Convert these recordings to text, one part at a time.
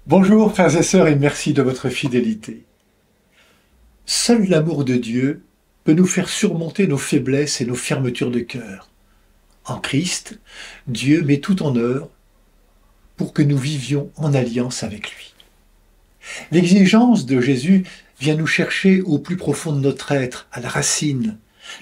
Bonjour frères et sœurs et merci de votre fidélité. Seul l'amour de Dieu peut nous faire surmonter nos faiblesses et nos fermetures de cœur. En Christ, Dieu met tout en œuvre pour que nous vivions en alliance avec lui. L'exigence de Jésus vient nous chercher au plus profond de notre être, à la racine,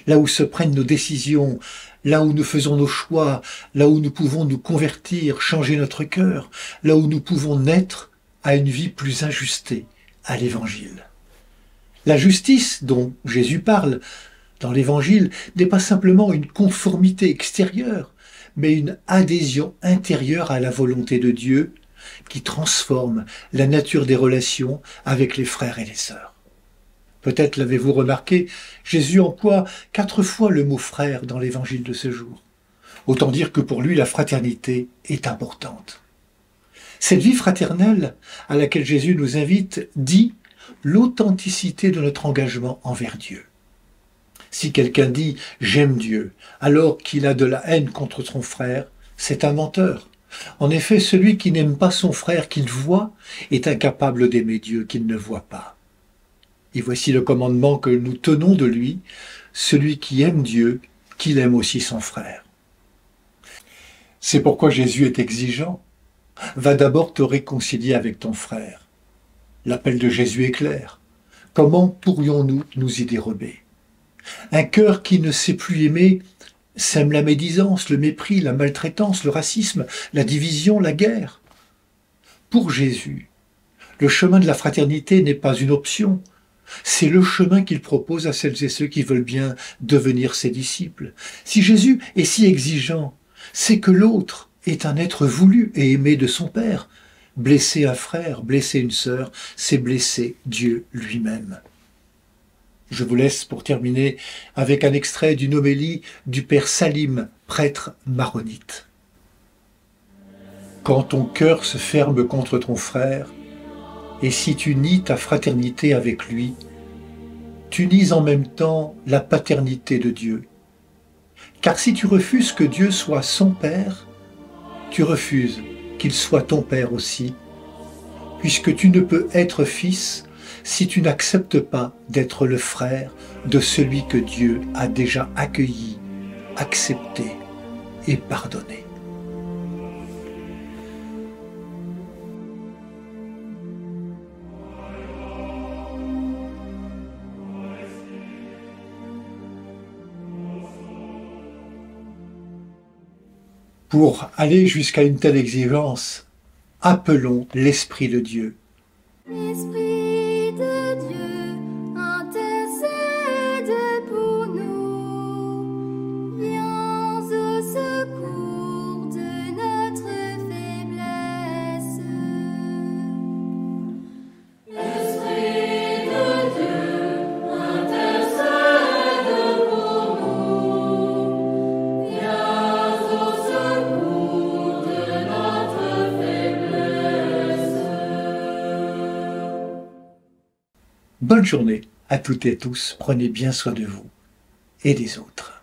là où se prennent nos décisions, là où nous faisons nos choix, là où nous pouvons nous convertir, changer notre cœur, là où nous pouvons naître à une vie plus ajustée à l'Évangile. La justice dont Jésus parle dans l'Évangile n'est pas simplement une conformité extérieure, mais une adhésion intérieure à la volonté de Dieu qui transforme la nature des relations avec les frères et les sœurs. Peut-être l'avez-vous remarqué, Jésus emploie 4 fois le mot frère dans l'Évangile de ce jour. Autant dire que pour lui, la fraternité est importante. Cette vie fraternelle à laquelle Jésus nous invite dit l'authenticité de notre engagement envers Dieu. Si quelqu'un dit « j'aime Dieu » alors qu'il a de la haine contre son frère, c'est un menteur. En effet, celui qui n'aime pas son frère qu'il voit est incapable d'aimer Dieu qu'il ne voit pas. Et voici le commandement que nous tenons de lui, celui qui aime Dieu, qu'il aime aussi son frère. C'est pourquoi Jésus est exigeant. Va d'abord te réconcilier avec ton frère. L'appel de Jésus est clair. Comment pourrions-nous nous y dérober? Un cœur qui ne sait plus aimer sème la médisance, le mépris, la maltraitance, le racisme, la division, la guerre. Pour Jésus, le chemin de la fraternité n'est pas une option. C'est le chemin qu'il propose à celles et ceux qui veulent bien devenir ses disciples. Si Jésus est si exigeant, c'est que l'autre est un être voulu et aimé de son Père. Blesser un frère, blesser une sœur, c'est blesser Dieu lui-même. Je vous laisse pour terminer avec un extrait d'une homélie du Père Salim, prêtre maronite. Quand ton cœur se ferme contre ton frère, et si tu nies ta fraternité avec lui, tu nies en même temps la paternité de Dieu. Car si tu refuses que Dieu soit son Père, tu refuses qu'il soit ton Père aussi, puisque tu ne peux être fils si tu n'acceptes pas d'être le frère de celui que Dieu a déjà accueilli, accepté et pardonné. Pour aller jusqu'à une telle exigence, appelons l'Esprit de Dieu. Esprit de Dieu, intercède pour nous. Viens au secours de notre faiblesse. Esprit de Dieu, intercède pour nous. Viens au secours de notre faiblesse. Bonne journée à toutes et tous, prenez bien soin de vous et des autres.